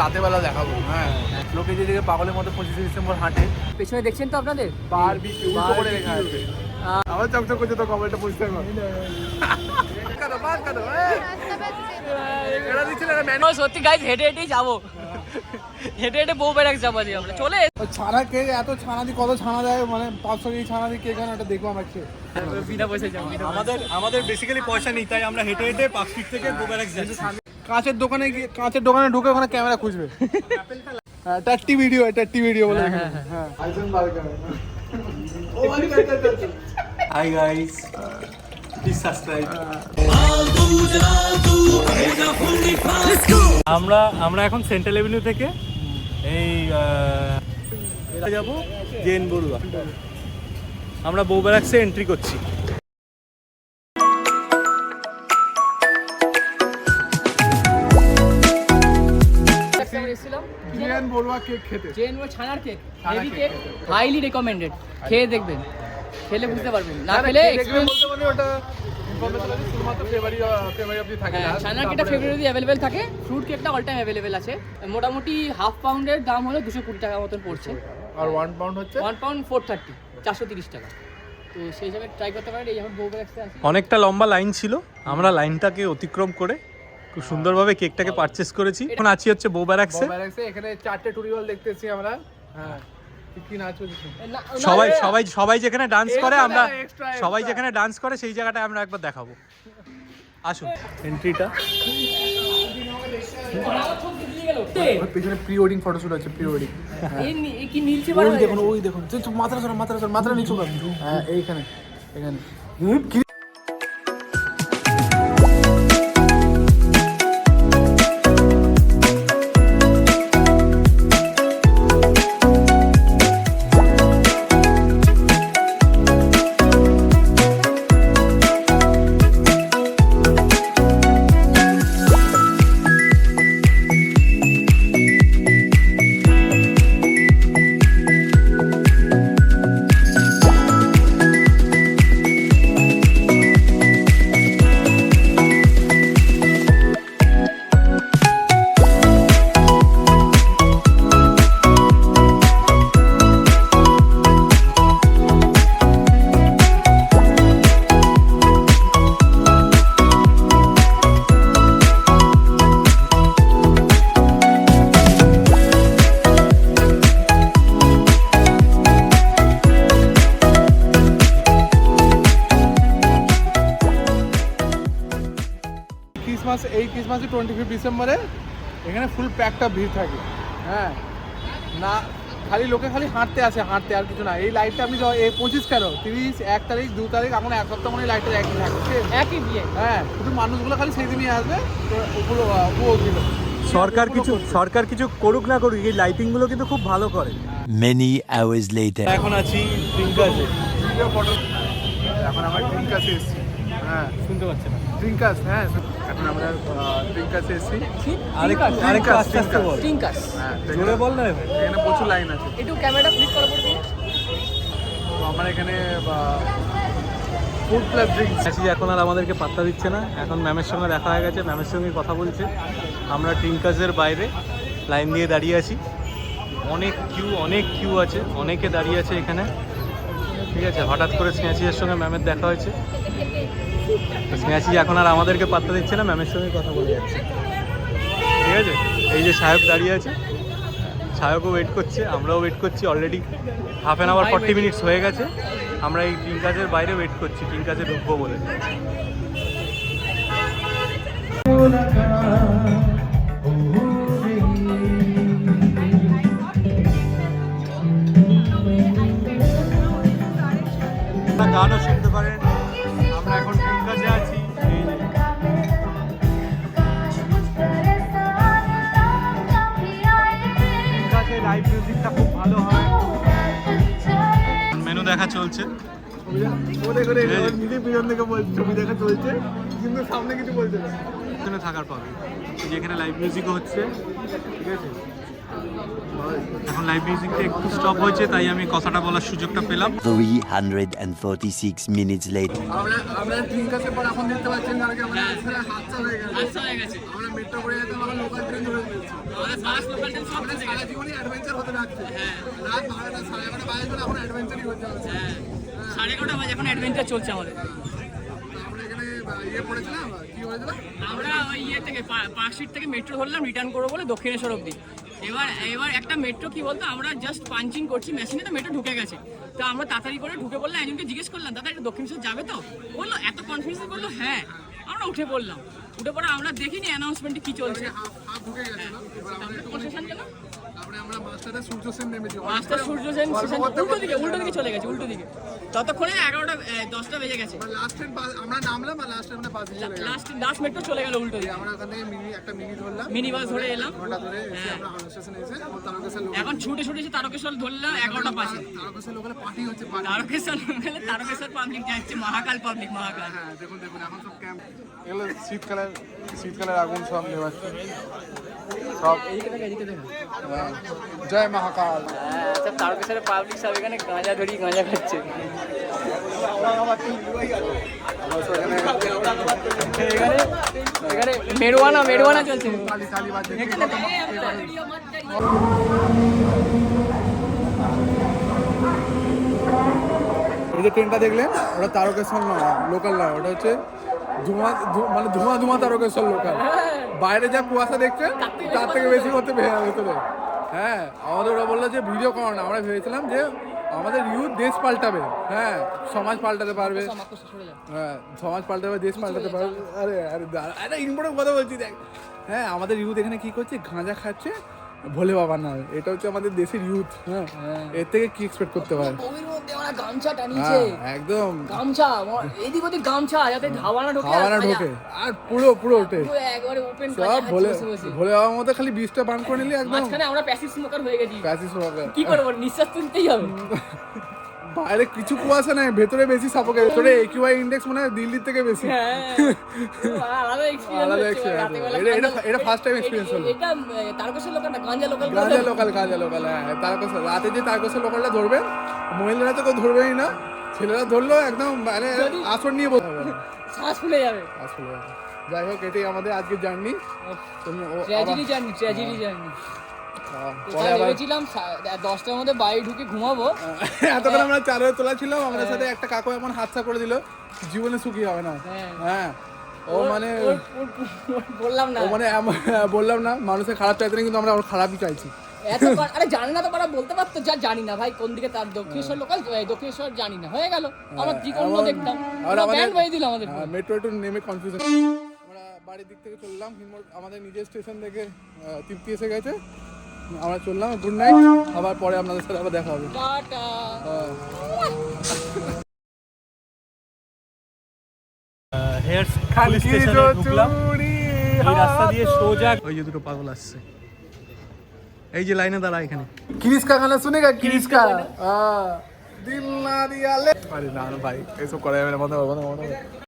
রাতের বেলা দেখাবো। হ্যাঁ, লোকে যেদিকে পাগলের মতো 25 ডিসেম্বর হাঁটে, পেছনে দেখছেন তো আপনাদের বারবিকিউ উল্টো করে রেখে আছে। আমার চকচক করছে তো কমেন্টটা বুঝতে পারো। সত্যি গাইজ হেঁটে হেঁটেই যাবো, হেঁটে হেঁটে বউ বেড়াক যাবো আমরা। চলে ছানা কে এত ছানা দিয়ে কত ছানা দেয়, মানে 500 কেজি ছানা দিয়ে কে কেন, এটা দেখবো আমরা খেয়ে। বিনা পয়সায় যাবো। আমাদের বেসিক্যালি পয়সা নেই, তাই আমরা হেঁটে হেঁটে পার্ক স্ট্রিট থেকে গোবেরাক যাচ্ছি। কাঁচের দোকানে গিয়ে, কাঁচের দোকানে ঢুকে ওখানে ক্যামেরা খুঁজবে। টাট্টি ভিডিও, টাট্টি ভিডিও বলে। হ্যাঁ, আইসন বার্গার। ও মানে হাই গাইস, প্লিজ সাবস্ক্রাইব। আমরা এখন সেন্ট্রাল এভিনিউ থেকে এই যাব জেন বড়ুয়া। আমরা বউবেরাক্সে এন্ট্রি করছি। জেন বড়ুয়া কেক খেতে, জেন ও ছানার cake, heavy cake, highly recommended. খেয়ে দেখবেন, খেলে বুঝতে পারবেন, না খেলে এক্সপেরিয়েন্স বলতে মানে ওটা ইনফরমেশন আছে, শুধুমাত্র ফেব্রুয়ারি অবধি থাকে। ছানার কেকটা ফেব্রুয়ারি অ্যাভেলেবেল থাকে, ফ্রুট কেকটা অল টাইম অ্যাভেলেবেল আছে। মোটামুটি হাফ পাউন্ডের দাম হলো 220 টাকা মতন পড়ছে, আর 1 পাউন্ড হচ্ছে 1 পাউন্ড 430, 430 টাকা। তো সেই হিসাবে ট্রাই করতে পারেন। এই যখন বউবেরাক্সে আসি, অনেকটা লম্বা লাইন ছিল, আমরা লাইনটাকে অতিক্রম করে খুব সুন্দরভাবে কেকটাকে পারচেস করেছি। এখন আছি হচ্ছে বউবেরাক্সে। এখানে 4টে টুরিওয়াল দেখতেছি আমরা। হ্যাঁ, কি নাচ হচ্ছে, সবাই সবাই সবাই যেখানে ডান্স করে, আমরা extra. সবাই যেখানে ডান্স করে সেই জায়গাটা আমরা একবার দেখাবো। আসুন এন্ট্রিটা। পিছনে প্রি ওয়েডিং ফটোশুট আছে, প্রি ওয়েডিং। এই কি নীলচে ওই দেখুন, ওই দেখুন, মাথা নিচু কর। হ্যাঁ, এইখানে, এখানে। এই ক্রিসমাসে 25 ডিসেম্বরে এখানে ফুল প্যাকটা ভিড় থাকে। হ্যাঁ, না খালি লোকে খালি হাঁটতে আসে, হাঁটতে, আর কিছু না। এই লাইটটা আপনি 25 কেন, 30, 1 তারিখ, 2 তারিখ, এখন 1 সপ্তাহ মানে লাইটটা একই থাকে, একই দিয়ে। হ্যাঁ, শুধু মানুষগুলো খালি সেই দিনই আসবে। তো পুরো দিল সরকার কিছু করুক না করুক, এই লাইটিং গুলো কিন্তু খুব ভালো করে। Many hours later. এখন আছি ড্রিঙ্কাসে। এখন আমরা ড্রিঙ্কাসে এসেছি। হ্যাঁ, শুনতে পাচ্ছেন না? ড্রিঙ্কাস, হ্যাঁ, এখন আমরা ড্রিঙ্কাসে এসেছি। আরেকটু আস্তে আস্তে বল। টিঙ্কাস, হ্যাঁ, জোরে বল না। এখানে প্রচুর লাইন আছে। একটু ক্যামেরাটা ফ্লিপ করা পড়বে। তো আমার এখানে ফুড প্লাস ড্রিঙ্কস। এখন আর আমাদেরকে পাত্তা দিচ্ছে না, এখন ম্যামের সঙ্গে দেখা হয়ে গেছে, ম্যামের সঙ্গে কথা বলছে। আমরা ড্রিঙ্কাসের বাইরে লাইন দিয়ে দাঁড়িয়ে আছি, অনেক কিউ আছে, অনেকে দাঁড়িয়ে আছে এখানে। ঠিক আছে, হঠাৎ করে স্নেহাচির সঙ্গে ম্যামের দেখা হয়েছে। স্নেহাচি এখন আর আমাদেরকে পাত্তা দিচ্ছে না, ম্যামের সঙ্গে কথা বলে যাচ্ছে। ঠিক আছে, এই যে সাহেব দাঁড়িয়ে আছে, সাহেবও ওয়েট করছে, আমরাও ওয়েট করছি। Already half an hour 40 minutes হয়ে গেছে। আমরা এই ড্রিঙ্কাসের বাইরে ওয়েট করছি, ড্রিঙ্কাসে ঢুকবো বলে। গানও শুনতে পারেন। আমরা এখন ড্রিঙ্কাসে আছি। ড্রিঙ্কাসে লাইভ মিউজিকটা খুব ভালো হয়। মেনু দেখা চলছে। ছবি দেখা চলছে, কিন্তু সামনে কিছু বলছে না। থাকার পাবে যেখানে লাইভ মিউজিকও হচ্ছে। ঠিক আছে, এখন লাইভ মিউজিকটা একটু স্টপ হয়েছে, তাই আমি কথাটা বলার সুযোগটা পেলাম। 346 minutes later. আমরা ট্রিঙ্কাসের পর এখন দেখতে পাচ্ছেন কারণ আমরা হাতটা হয়ে গেছে। আচ্ছা হয়ে গেছে। আমরা মেট্রো করে যেতে আমরা লোকাল ট্রেন ধরে নিয়েছি। আমাদের বাস লোকাল ট্রেন সব আমরা সারা জীবনই অ্যাডভেঞ্চার হতে লাগছে। রাত 12টা 11:30 বাজে এখন অ্যাডভেঞ্চারই হতে হচ্ছে। 11:30 বাজে এখন অ্যাডভেঞ্চার চলছে আমাদের। আমরা এখানে ইয়ে পড়েছিলাম, কি হয়েছিল? আমরা ওই ইয়ে থেকে পার্ক স্ট্রিট থেকে মেট্রো ধরলাম রিটার্ন করবো বলে দক্ষিণেশ্বর অবধি। এবার একটা মেট্রো কি বলতো, আমরা জাস্ট পাঞ্চিং করছি মেশিনে, তো মেট্রো ঢুকে গেছে। তো আমরা তাড়াতাড়ি করে ঢুকে পড়লাম, একজনকে জিজ্ঞেস করলাম দাদা এটা দক্ষিণেশ্বর যাবে তো? বললো এত কনফিডেন্স, বললো হ্যাঁ। আমরা উঠে পড়লাম, উঠে পড়ে আমরা দেখিনি অ্যানাউন্সমেন্টে কি চলছে। হাফ ঢুকে গেছিল। এবার আমরা একটু স্টেশন কেন? তারপরে আমরা মাস্টারে সূর্য সেন নেমেছি। মাস্টার সূর্য সেন স্টেশন উল্টো দিকে চলে গেছে, উল্টো দিকে। ততক্ষণে 10টা বেজে গেছে। লাস্ট ট্রেন আমরা নামলাম আর লাস্ট ট্রেনে বাস চলে গেল। লাস্ট মেট্রো চলে গেল উল্টো দিকে। আমরা ওখান থেকে একটা মিনি ধরলাম, মিনি বাস ধরে এলাম। ঘন্টা ধরে এসে আমরা হাওড়া স্টেশনে এসে তারকেশ্বর লোকাল এখন ছুটে এসে তারকেশ্বর ধরলাম 11টা পাশে। তারকেশ্বর লোকালে পার্টি হচ্ছে। তারকেশ্বর পাবলিক যাচ্ছে, মহাকাল পাবলিক, মহাকাল। হ্যাঁ দেখুন এখন সব ক্যাম্প, এগুলো শীতকালের আগুন সব নেওয়াচ্ছে সব। জয় মহাকাল। আচ্ছা, তারকেশ্বরের পাবলিক সব এখানে গাঁজা খাচ্ছে। এখানে মেরওয়ানা চলছে। কালী বাজে। এই যে ট্রেনটা দেখলেন, ওটা তারকেশ্বর নয়, লোকাল নয়, ওটা হচ্ছে ধোঁয়া তারকেশ্বর লোকাল। বাইরে যা কুয়াশা দেখছেন তার থেকে বেশি করতে ভেতরে। হ্যাঁ, আমাদের ওরা বললো যে ভিডিও করো না। আমরা ভেবেছিলাম যে আমাদের ইউথ দেশ পাল্টাবে, হ্যাঁ সমাজ পাল্টাতে পারবে, হ্যাঁ সমাজ পাল্টাবে, দেশ পাল্টাতে পারবে। আরে আরে আরে ইম্পর্টেন্ট কথা বলছি দেখ। হ্যাঁ, আমাদের ইউথ এখানে কি করছে, গাঁজা খাচ্ছে ভোলে বাবা না। এটা হচ্ছে আমাদের দেশের ইউথ। হ্যাঁ, এর থেকে কি এক্সপেক্ট করতে পারে? গামছা টানিয়েছে, একদম গামছা এদিক ওদিক গামছা, যাতে হাওয়া না ঢোকে। আর পুরো ওঠে একবারে ওপেন সব ভোলে বাবার মতো। খালি 20টা পান করে নিলি একদম। মাঝখানে আমরা প্যাসিভ স্মোকার হয়ে গেছি। প্যাসিভ স্মোকার কি করবো, নিঃশ্বাস তুলতেই হবে। বাইরে কিছু কুয়াশা নাই, ভেতরে বেশি সাপোকে। ভেতরে AQI ইন্ডেক্স মনে হয় দিল্লির থেকে বেশি। আলাদা এক্সপেরিয়েন্স। এটা ফার্স্ট টাইম এক্সপেরিয়েন্স হলো। এটা তারকেশ্বর লোকাল না, গাঁজা লোকাল। হ্যাঁ তারকেশ্বর। রাতে যে তারকেশ্বর লোকালটা ধরবেন, মহিলারা তো কেউ ধরবেই না, ছেলেরা ধরলো একদম মানে আসর নিয়ে বসে হবে, শ্বাস ফুলে যাবে। যাই হোক, এটাই আমাদের আজকের জার্নি। Tragedy journey. ভেবেছিলাম 10টার মধ্যে বাড়ি ঢুকে ঘুমাবো। এতক্ষণ আমরা চাদর তোলা ছিলাম, আমাদের সাথে একটা কাকু এমন হাতছা করে দিল, জীবনে সুখী হবে না। হ্যাঁ, ও মানে বললাম না মানুষের খারাপ চাইতে না, কিন্তু আমরা ওর খারাপই চাইছি। আরে জানি না তো, পারা বলতে পারতো যা জানি না ভাই কোন দিকে তার দক্ষিণেশ্বর লোকাল, দক্ষিণেশ্বর জানি না, হয়ে গেল। আমরা কি অন্য দেখতাম, ব্যান্ড বাজিয়ে দিল আমাদের। মেট্রো একটু নেমে কনফিউশন। আমরা বাড়ির দিক থেকে চললাম, আমাদের নিজের স্টেশন থেকে তৃপ্তি এসে গেছে। আমরা চললাম, গুড নাইট। আবার পরে আপনাদের সাথে আবার দেখা হবে, টাটা। এই রাস্তা দিয়ে সোজা ওই যে দুটো পাগল আসছে, এই যে লাইনে দাঁড়া এখানে। किरिस का गाना सुनेगा? किरिस का दिल ना दिया ले। अरे ना भाई, ऐसा करे मेरा मतलब